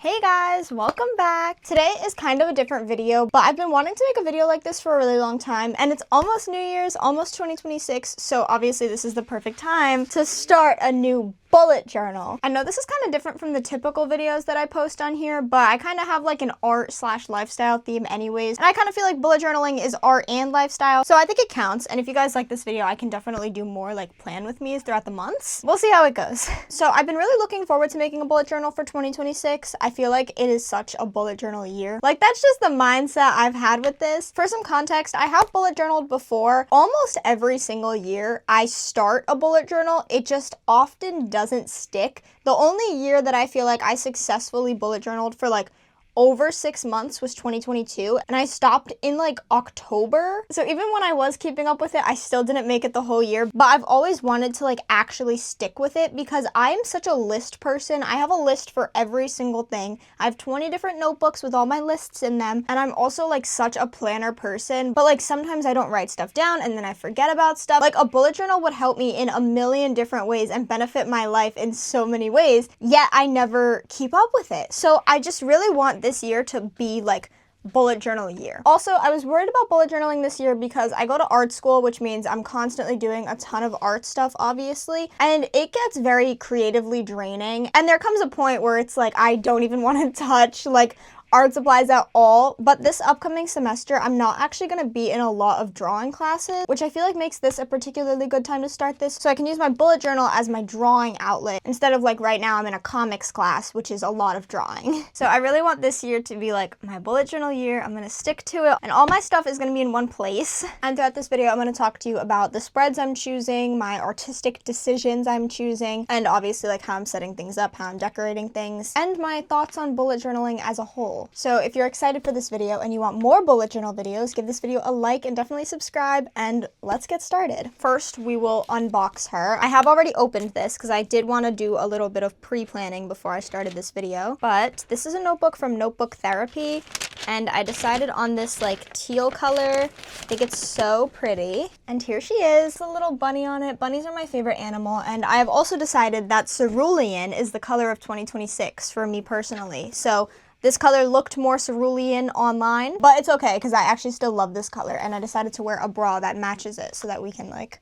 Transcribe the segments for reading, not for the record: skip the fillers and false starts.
Hey guys, welcome back. Today is kind of a different video, but I've been wanting to make a video like this for a really long time, and it's almost New Year's, almost 2026, so obviously this is the perfect time to start a new bullet journal. I know this is kind of different from the typical videos that I post on here, but I kind of have like an art/lifestyle theme anyways, and I kind of feel like bullet journaling is art and lifestyle, so I think it counts. And if you guys like this video, I can definitely do more like plan with me's throughout the months. We'll see how it goes. So I've been really looking forward to making a bullet journal for 2026. I feel like it is such a bullet journal year. Like, that's just the mindset I've had with this. For some context, I have bullet journaled before. Almost every single year I start a bullet journal, it just often doesn't stick. The only year that I feel like I successfully bullet journaled for like over 6 months was 2022, and I stopped in like October. So even when I was keeping up with it, I still didn't make it the whole year, but I've always wanted to like actually stick with it because I am such a list person. I have a list for every single thing. I have 20 different notebooks with all my lists in them, and I'm also like such a planner person, but like sometimes I don't write stuff down and then I forget about stuff. Like a bullet journal would help me in a million different ways and benefit my life in so many ways, yet I never keep up with it. So I just really want this year to be like bullet journal year. Also, I was worried about bullet journaling this year because I go to art school, which means I'm constantly doing a ton of art stuff, obviously, and it gets very creatively draining. And there comes a point where it's like I don't even want to touch like art supplies at all. But this upcoming semester, I'm not actually going to be in a lot of drawing classes, which I feel like makes this a particularly good time to start this, so I can use my bullet journal as my drawing outlet instead of like right now I'm in a comics class, which is a lot of drawing. So I really want this year to be like my bullet journal year. I'm going to stick to it, and all my stuff is going to be in one place. And throughout this video, I'm going to talk to you about the spreads I'm choosing, my artistic decisions I'm choosing, and obviously like how I'm setting things up, how I'm decorating things, and my thoughts on bullet journaling as a whole. So if you're excited for this video and you want more bullet journal videos, give this video a like and definitely subscribe, and let's get started. First, we will unbox her. I have already opened this because I did want to do a little bit of pre-planning before I started this video, but this is a notebook from Notebook Therapy, and I decided on this like teal color. I think it's so pretty. And here she is, a little bunny on it. Bunnies are my favorite animal, and I have also decided that cerulean is the color of 2026 for me personally. So this color looked more cerulean online, but it's okay because I actually still love this color, and I decided to wear a bra that matches it so that we can like,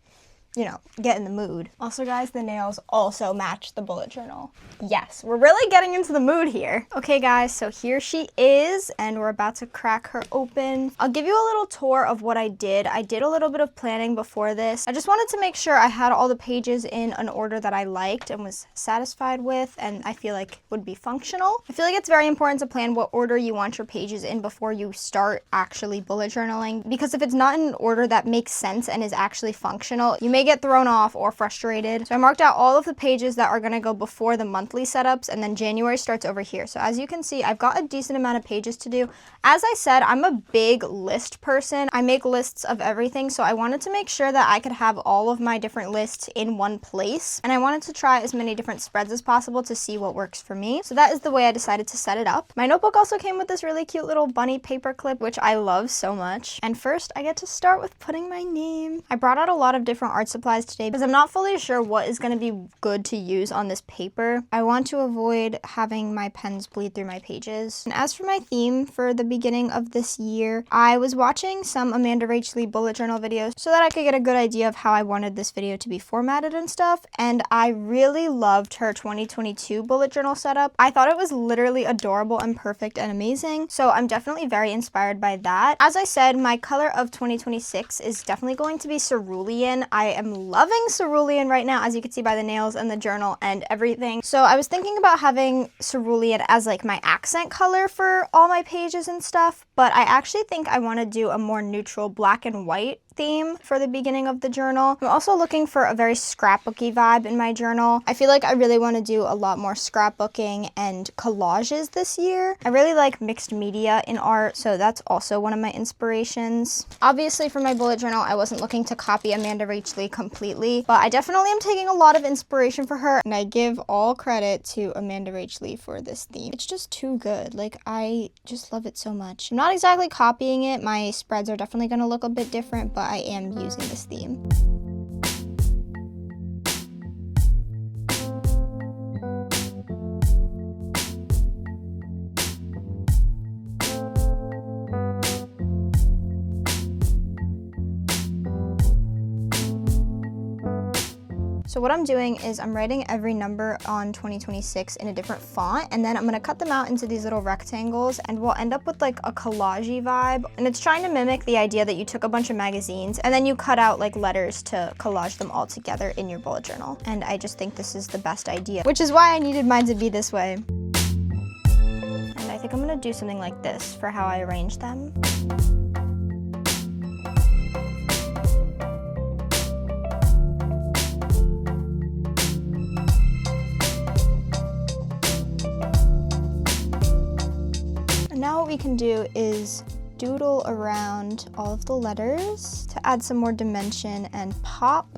you know, get in the mood. Also guys, the nails also match the bullet journal. Yes, we're really getting into the mood here. Okay guys, so here she is, and we're about to crack her open. I'll give you a little tour of what I did. I did a little bit of planning before this. I just wanted to make sure I had all the pages in an order that I liked and was satisfied with, and I feel like would be functional. I feel like it's very important to plan what order you want your pages in before you start actually bullet journaling, because if it's not in an order that makes sense and is actually functional, you may get thrown off or frustrated. So I marked out all of the pages that are going to go before the monthly setups, and then January starts over here. So as you can see, I've got a decent amount of pages to do. As I said, I'm a big list person. I make lists of everything, so I wanted to make sure that I could have all of my different lists in one place, and I wanted to try as many different spreads as possible to see what works for me. So that is the way I decided to set it up. My notebook also came with this really cute little bunny paper clip, which I love so much. And first, I get to start with putting my name. I brought out a lot of different art supplies today because I'm not fully sure what is going to be good to use on this paper. I want to avoid having my pens bleed through my pages. And as for my theme for the beginning of this year, I was watching some Amanda Rach Lee bullet journal videos so that I could get a good idea of how I wanted this video to be formatted and stuff, and I really loved her 2022 bullet journal setup. I thought it was literally adorable and perfect and amazing, so I'm definitely very inspired by that. As I said, my color of 2026 is definitely going to be cerulean. I am loving cerulean right now, as you can see by the nails and the journal and everything. So I was thinking about having cerulean as like my accent color for all my pages and stuff, but I actually think I want to do a more neutral black and white theme for the beginning of the journal. I'm also looking for a very scrapbooky vibe in my journal. I feel like I really want to do a lot more scrapbooking and collages this year. I really like mixed media in art, so that's also one of my inspirations. Obviously for my bullet journal, I wasn't looking to copy Amanda Rach Lee completely, but I definitely am taking a lot of inspiration for her, and I give all credit to Amanda Rach Lee for this theme. It's just too good. Like, I just love it so much. I'm not exactly copying it. My spreads are definitely going to look a bit different, but I am using this theme. So what I'm doing is I'm writing every number on 2026 in a different font, and then I'm gonna cut them out into these little rectangles, and we'll end up with like a collage-y vibe. And it's trying to mimic the idea that you took a bunch of magazines and then you cut out like letters to collage them all together in your bullet journal. And I just think this is the best idea, which is why I needed mine to be this way. And I think I'm gonna do something like this for how I arrange them. And now what we can do is doodle around all of the letters to add some more dimension and pop.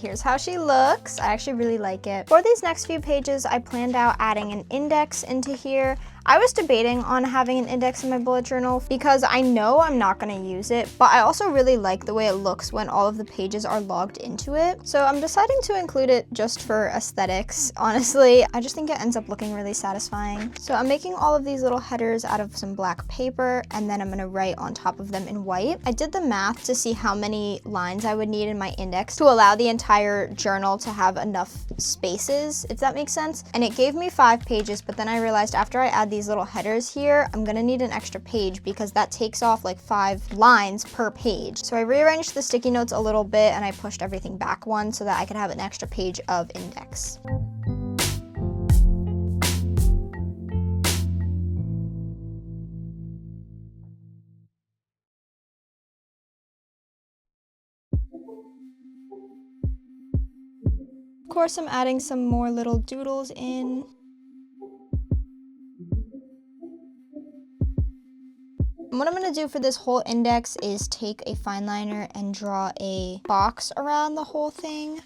Here's how she looks. I actually really like it. For these next few pages, I planned out adding an index into here. I was debating on having an index in my bullet journal because I know I'm not gonna use it, but I also really like the way it looks when all of the pages are logged into it. So I'm deciding to include it just for aesthetics. Honestly, I just think it ends up looking really satisfying. So I'm making all of these little headers out of some black paper, and then I'm gonna write on top of them in white. I did the math to see how many lines I would need in my index to allow the entire journal to have enough spaces, if that makes sense. And it gave me 5 pages, but then I realized after I add these little headers here, I'm gonna need an extra page because that takes off like 5 lines per page. So I rearranged the sticky notes a little bit and I pushed everything back one so that I could have an extra page of index. Of course, I'm adding some more little doodles in. And what I'm gonna do for this whole index is take a fine liner and draw a box around the whole thing.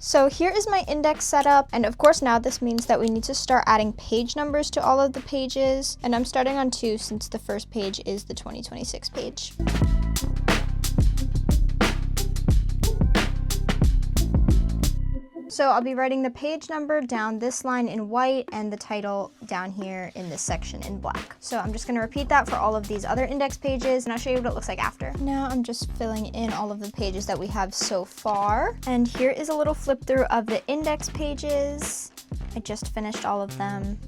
So here is my index setup, and of course now this means that we need to start adding page numbers to all of the pages, and I'm starting on 2 since the first page is the 2026 page. So I'll be writing the page number down this line in white and the title down here in this section in black. So I'm just gonna repeat that for all of these other index pages, and I'll show you what it looks like after. Now I'm just filling in all of the pages that we have so far. And here is a little flip through of the index pages. I just finished all of them.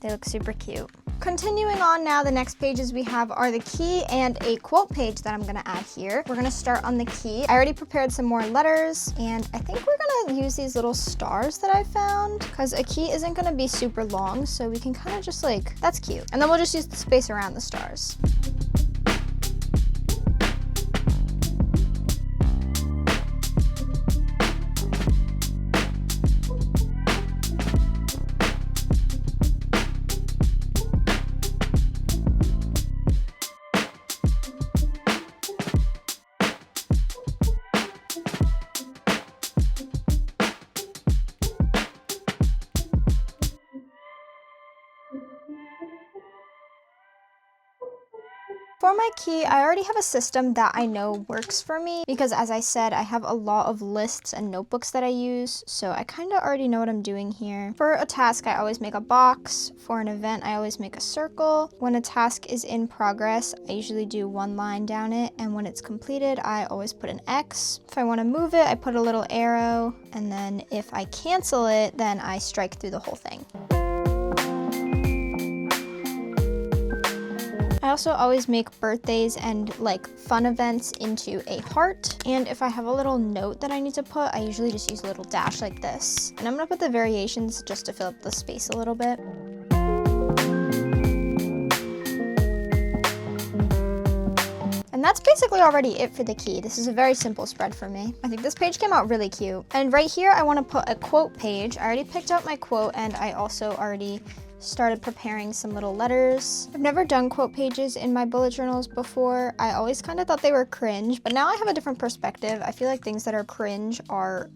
They look super cute. Continuing on now, the next pages we have are the key and a quote page that I'm gonna add here. We're gonna start on the key. I already prepared some more letters, and I think we're gonna use these little stars that I found because a key isn't gonna be super long, so we can kind of just like, that's cute. And then we'll just use the space around the stars. For my key, I already have a system that I know works for me because, as I said, I have a lot of lists and notebooks that I use, so I kind of already know what I'm doing here. For a task, I always make a box. For an event, I always make a circle. When a task is in progress, I usually do 1 line down it, and when it's completed, I always put an X. If I want to move it, I put a little arrow, and then if I cancel it, then I strike through the whole thing. I also always make birthdays and like fun events into a heart. And if I have a little note that I need to put, I usually just use a little dash like this. And I'm gonna put the variations just to fill up the space a little bit. And that's basically already it for the key. This is a very simple spread for me. I think this page came out really cute. And right here, I want to put a quote page. I already picked out my quote, and I also already started preparing some little letters. I've never done quote pages in my bullet journals before. I always kind of thought they were cringe, but now I have a different perspective. I feel like things that are cringe are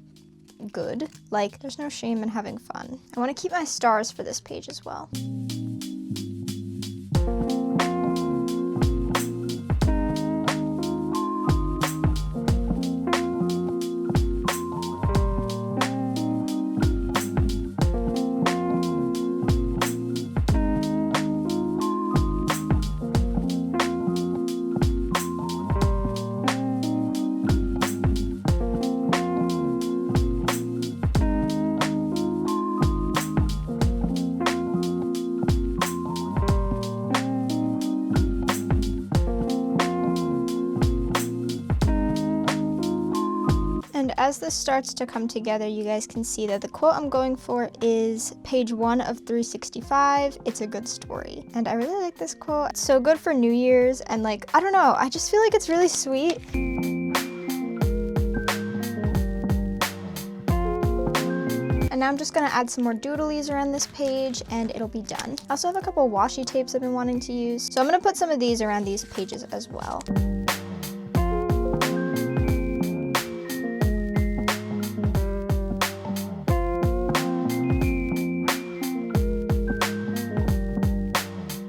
good. Like, there's no shame in having fun. I want to keep my stars for this page as well. And as this starts to come together, you guys can see that the quote I'm going for is page 1 of 365. It's a good story. And I really like this quote. It's so good for New Year's, and like, I don't know, I just feel like it's really sweet. And now I'm just gonna add some more doodlies around this page and it'll be done. I also have a couple washi tapes I've been wanting to use, so I'm gonna put some of these around these pages as well.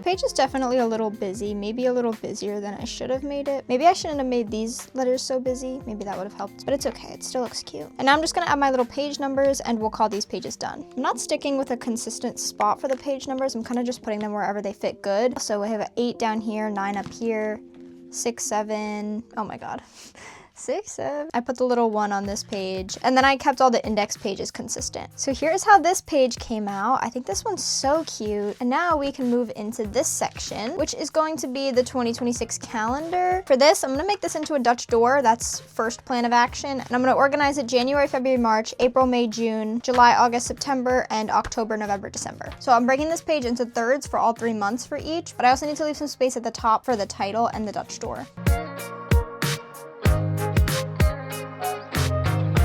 Page is definitely a little busy, maybe a little busier than I should have made it. Maybe I shouldn't have made these letters so busy. Maybe that would have helped, but it's okay. It still looks cute. And now I'm just gonna add my little page numbers and we'll call these pages done. I'm not sticking with a consistent spot for the page numbers. I'm kind of just putting them wherever they fit good. So we have an 8 down here, 9 up here, 6, 7, oh my God. 6, 7. I put the little 1 on this page, and then I kept all the index pages consistent. So here's how this page came out. I think this one's so cute. And now we can move into this section, which is going to be the 2026 calendar. For this, I'm gonna make this into a Dutch door. That's first plan of action. And I'm gonna organize it January, February, March, April, May, June, July, August, September, and October, November, December. So I'm breaking this page into thirds for all 3 months for each, but I also need to leave some space at the top for the title and the Dutch door.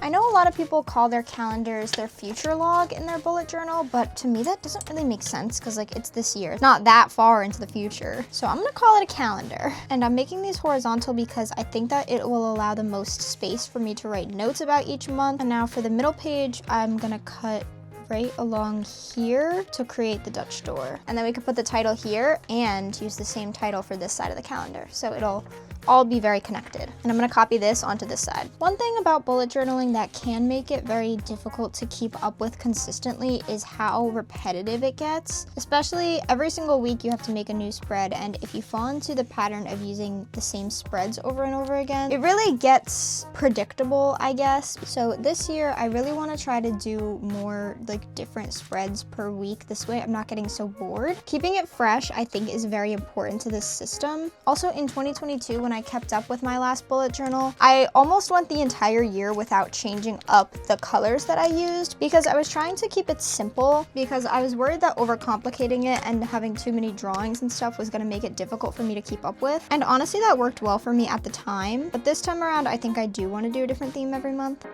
I know a lot of people call their calendars their future log in their bullet journal, but to me that doesn't really make sense because like it's this year. It's not that far into the future. So I'm gonna call it a calendar. And I'm making these horizontal because I think that it will allow the most space for me to write notes about each month. And now for the middle page, I'm gonna cut right along here to create the Dutch door. And then we could put the title here and use the same title for this side of the calendar. So it'll all be very connected. And I'm gonna copy this onto this side. One thing about bullet journaling that can make it very difficult to keep up with consistently is how repetitive it gets. Especially every single week you have to make a new spread, and if you fall into the pattern of using the same spreads over and over again, it really gets predictable, I guess. So this year I really wanna try to do more like different spreads per week. This way I'm not getting so bored. Keeping it fresh I think is very important to this system. Also in 2022, when I kept up with my last bullet journal, I almost went the entire year without changing up the colors that I used because I was trying to keep it simple because I was worried that overcomplicating it and having too many drawings and stuff was gonna make it difficult for me to keep up with. And honestly, that worked well for me at the time, but this time around, I think I do want to do a different theme every month.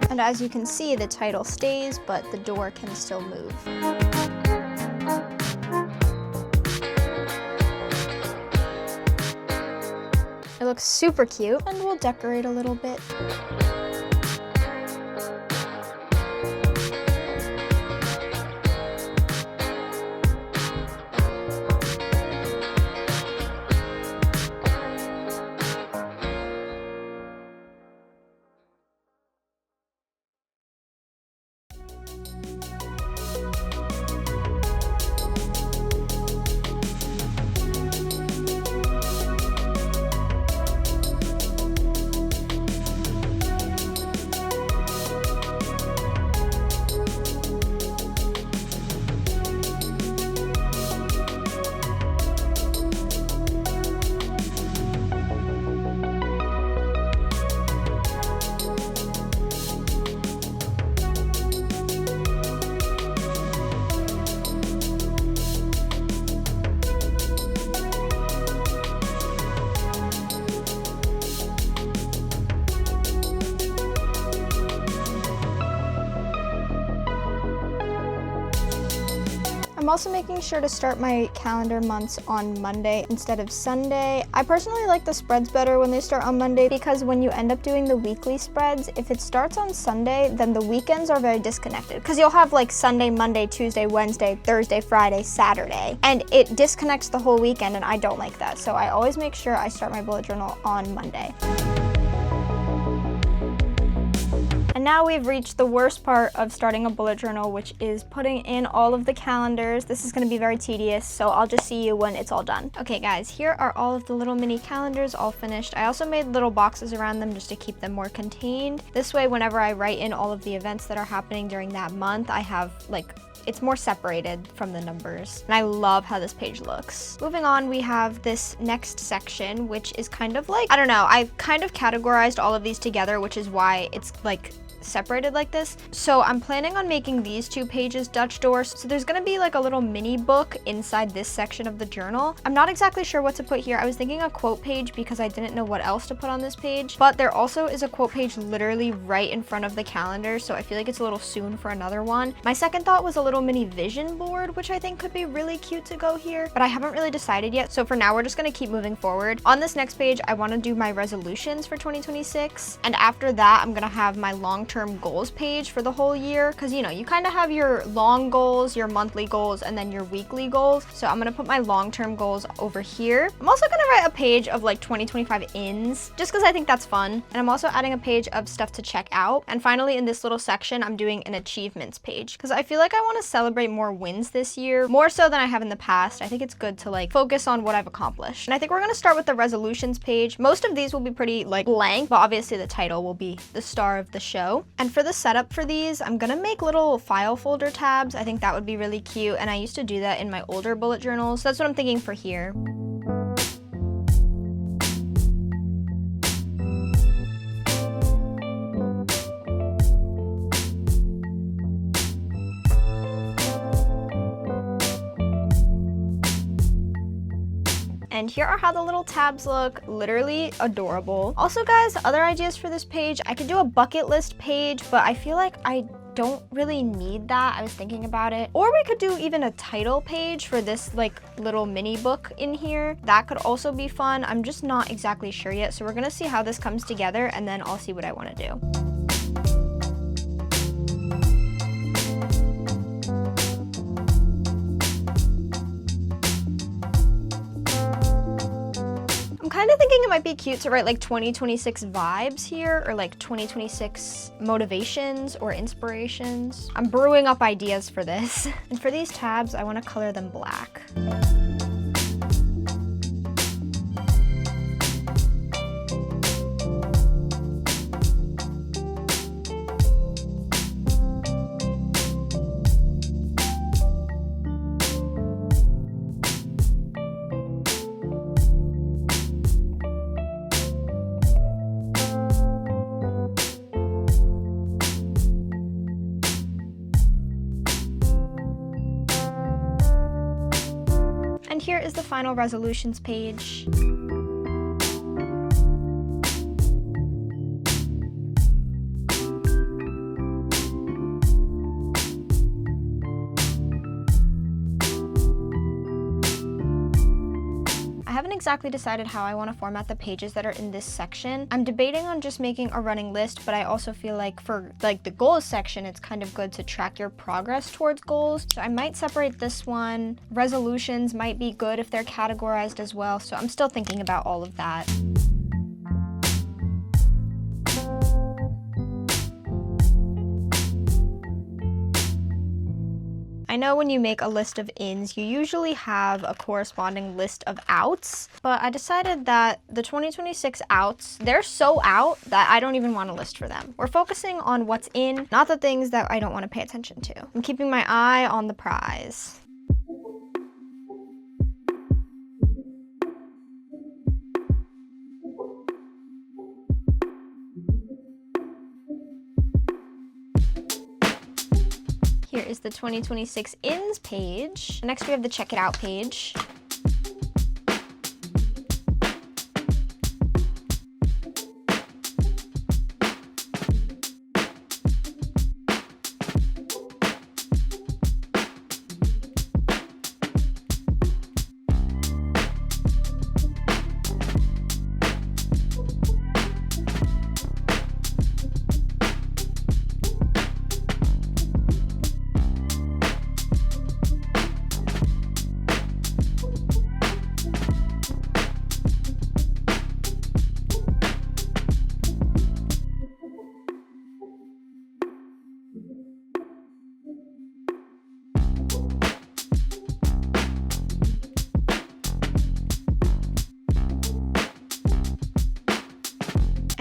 And as you can see, the title stays, but the door can still move. It looks super cute, and we'll decorate a little bit. also making sure to start my calendar months on Monday instead of Sunday. I personally like the spreads better when they start on Monday because when you end up doing the weekly spreads, if it starts on Sunday, then the weekends are very disconnected because you'll have like Sunday, Monday, Tuesday, Wednesday, Thursday, Friday, Saturday, and it disconnects the whole weekend, and I don't like that. So I always make sure I start my bullet journal on Monday. And now we've reached the worst part of starting a bullet journal, which is putting in all of the calendars. This is going to be very tedious, so I'll just see you when it's all done. Okay guys, here are all of the little mini calendars all finished. I also made little boxes around them just to keep them more contained. This way, whenever I write in all of the events that are happening during that month, I have it's more separated from the numbers. And I love how this page looks. Moving on, we have this next section, which is kind of like, I don't know, I've kind of categorized all of these together, which is why it's like separated like this. So I'm planning on making these 2 pages Dutch doors. So there's gonna be like a little mini book inside this section of the journal. I'm not exactly sure what to put here. I was thinking a quote page because I didn't know what else to put on this page, but there also is a quote page literally right in front of the calendar. So I feel like it's a little soon for another one. My second thought was a little mini vision board, which I think could be really cute to go here, but I haven't really decided yet. So for now, we're just gonna keep moving forward. On this next page, I wanna do my resolutions for 2026. And after that, I'm gonna have my long-term goals page for the whole year, because you know, you kind of have your long goals, your monthly goals, and then your weekly goals. So I'm gonna put my long-term goals over here. I'm also gonna write a page of like 2025 ins, just because I think that's fun. And I'm also adding a page of stuff to check out. And finally, in this little section, I'm doing an achievements page, because I feel like I want to celebrate more wins this year, more so than I have in the past. I think it's good to like focus on what I've accomplished. And I think we're gonna start with the resolutions page. Most of these will be pretty like blank, but obviously the title will be the star of the show. And for the setup for these, I'm gonna make little file folder tabs. I think that would be really cute, and I used to do that in my older bullet journals. So that's what I'm thinking for here. And here are how the little tabs look, literally adorable. Also guys, other ideas for this page, I could do a bucket list page, but I feel like I don't really need that. I was thinking about it. Or we could do even a title page for this like little mini book in here. That could also be fun. I'm just not exactly sure yet. So we're gonna see how this comes together, and then I'll see what I wanna do. I'm kind of thinking it might be cute to write like 2026 vibes here, or like 2026 motivations or inspirations. I'm brewing up ideas for this. And for these tabs, I want to color them black. And here is the final resolutions page. I haven't exactly decided how I want to format the pages that are in this section. I'm debating on just making a running list, but I also feel like for like the goals section, it's kind of good to track your progress towards goals. So I might separate this one. Resolutions might be good if they're categorized as well. So I'm still thinking about all of that. I know when you make a list of ins, you usually have a corresponding list of outs, but I decided that the 2026 outs, they're so out that I don't even want a list for them. We're focusing on what's in, not the things that I don't want to pay attention to. I'm keeping my eye on the prize. Here is the 2026 ins page. Next we have the check it out page.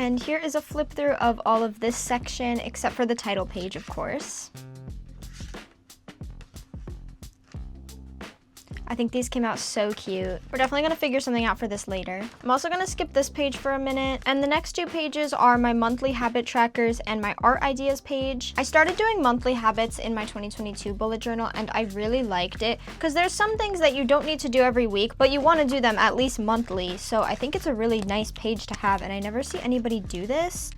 And here is a flip through of all of this section, except for the title page, of course. I think these came out so cute. We're definitely gonna figure something out for this later. I'm also gonna skip this page for a minute. And the next two pages are my monthly habit trackers and my art ideas page. I started doing monthly habits in my 2022 bullet journal, and I really liked it because there's some things that you don't need to do every week, but you wanna do them at least monthly. So I think it's a really nice page to have, and I never see anybody do this.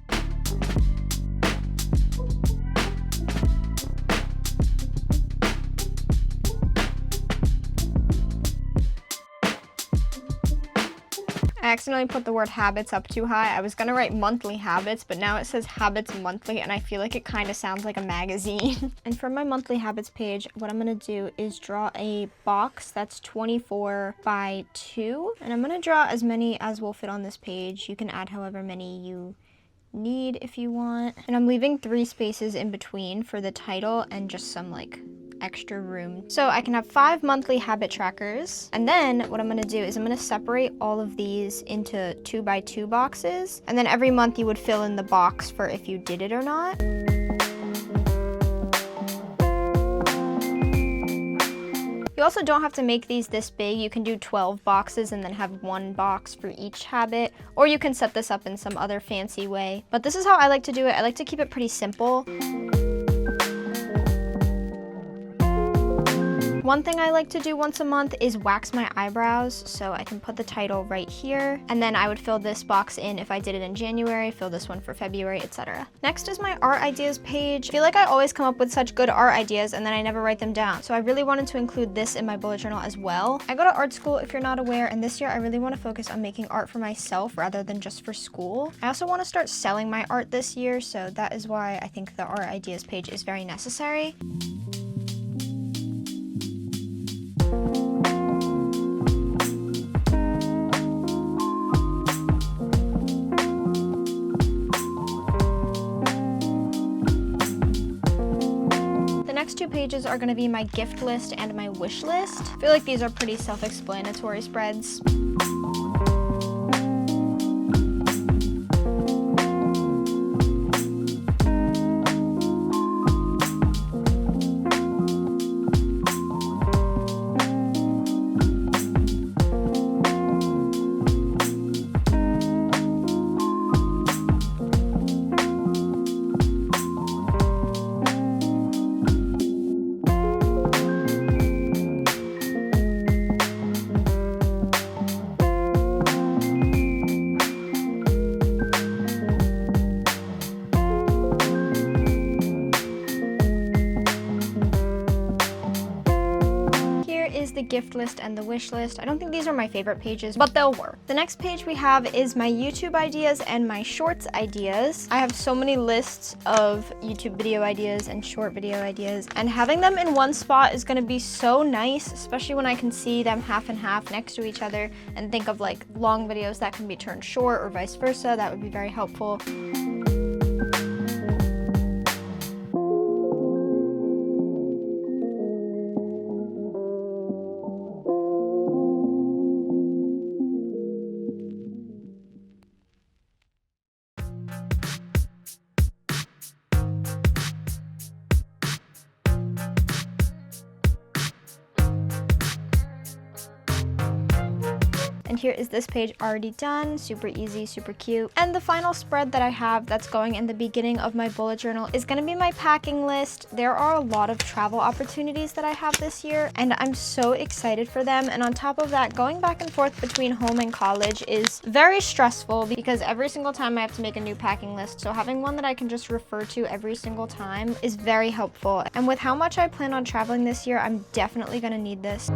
I accidentally put the word habits up too high. I was gonna write monthly habits, but now it says habits monthly, and I feel like it kind of sounds like a magazine. And for my monthly habits page, what I'm gonna do is draw a box that's 24 by 2, and I'm gonna draw as many as will fit on this page. You can add however many you need if you want. And I'm leaving 3 spaces in between for the title and just some like extra room. So I can have 5 monthly habit trackers. And then what I'm gonna do is I'm gonna separate all of these into 2 by 2 boxes. And then every month you would fill in the box for if you did it or not. You also don't have to make these this big. You can do 12 boxes and then have 1 box for each habit, or you can set this up in some other fancy way. But this is how I like to do it. I like to keep it pretty simple. One thing I like to do once a month is wax my eyebrows, so I can put the title right here, and then I would fill this box in if I did it in January, fill this one for February, etc. Next is my art ideas page. I feel like I always come up with such good art ideas and then I never write them down, so I really wanted to include this in my bullet journal as well. I go to art school if you're not aware, and this year I really want to focus on making art for myself rather than just for school. I also want to start selling my art this year, so that is why I think the art ideas page is very necessary. Next 2 pages are going to be my gift list and my wish list. I feel like these are pretty self-explanatory spreads. The gift list and the wish list. I don't think these are my favorite pages, but they'll work. The next page we have is my YouTube ideas and my shorts ideas. I have so many lists of YouTube video ideas and short video ideas, and having them in one spot is going to be so nice, especially when I can see them half and half next to each other and think of like long videos that can be turned short or vice versa. That would be very helpful. And here is this page already done, super easy, super cute. And the final spread that I have that's going in the beginning of my bullet journal is gonna be my packing list. There are a lot of travel opportunities that I have this year, and I'm so excited for them. And on top of that, going back and forth between home and college is very stressful because every single time I have to make a new packing list. So having one that I can just refer to every single time is very helpful. And with how much I plan on traveling this year, I'm definitely gonna need this.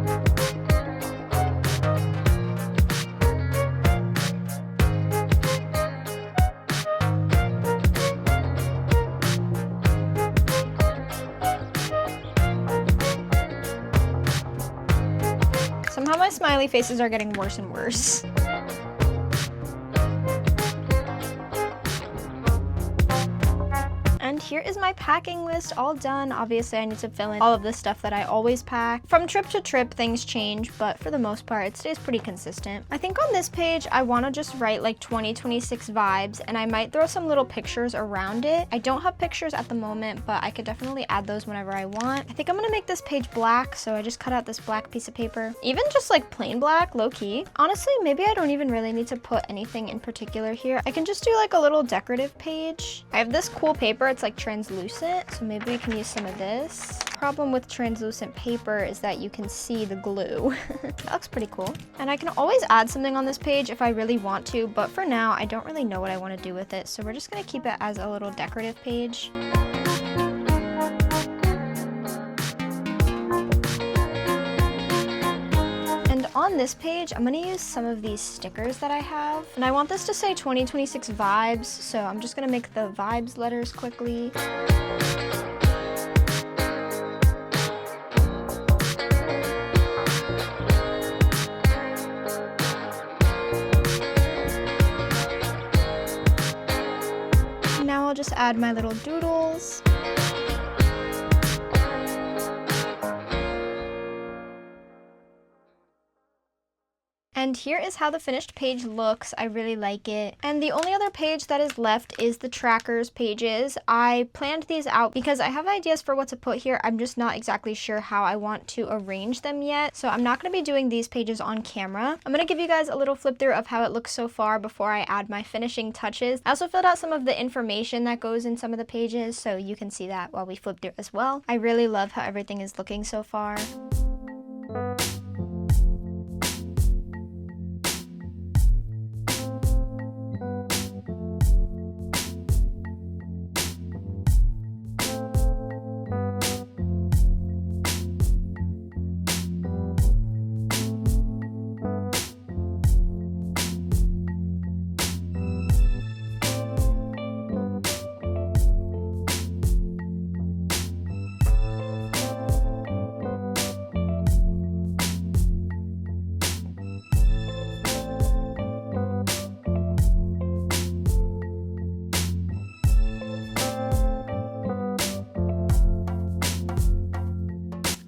Somehow my smiley faces are getting worse and worse. And And here is my packing list all done. Obviously, I need to fill in all of the stuff that I always pack. From trip to trip, things change, but for the most part, it stays pretty consistent. I think on this page, I want to just write like 2026 vibes, and I might throw some little pictures around it. I don't have pictures at the moment, but I could definitely add those whenever I want. I think I'm gonna make this page black, so I just cut out this black piece of paper. Even just like plain black, low key. Honestly, maybe I don't even really need to put anything in particular here. I can just do like a little decorative page. I have this cool paper, it's like translucent, so maybe we can use some of this. Problem with translucent paper is that you can see the glue. That looks pretty cool. And I can always add something on this page if I really want to, but for now, I don't really know what I want to do with it, so we're just gonna keep it as a little decorative page. On this page, I'm gonna use some of these stickers that I have, and I want this to say 2026 vibes, so I'm just gonna make the vibes letters quickly. Now I'll just add my little doodles. And here is how the finished page looks. I really like it. And the only other page that is left is the trackers pages. I planned these out because I have ideas for what to put here. I'm just not exactly sure how I want to arrange them yet. So I'm not going to be doing these pages on camera. I'm going to give you guys a little flip through of how it looks so far before I add my finishing touches. I also filled out some of the information that goes in some of the pages, so you can see that while we flip through as well. I really love how everything is looking so far.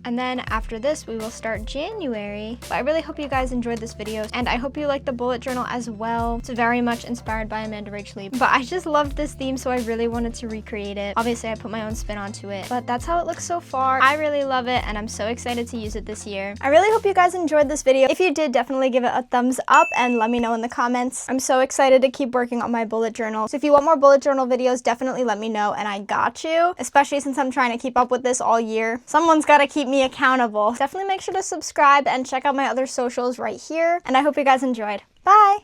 And then after this, we will start January. But I really hope you guys enjoyed this video, and I hope you like the bullet journal as well. It's very much inspired by Amanda Rach Lee, but I just loved this theme, so I really wanted to recreate it. Obviously, I put my own spin onto it, but that's how it looks so far. I really love it, and I'm so excited to use it this year. I really hope you guys enjoyed this video. If you did, definitely give it a thumbs up and let me know in the comments. I'm so excited to keep working on my bullet journal. So if you want more bullet journal videos, definitely let me know, and I got you, especially since I'm trying to keep up with this all year. Someone's got to keep me accountable. Definitely make sure to subscribe and check out my other socials right here, and I hope you guys enjoyed. Bye!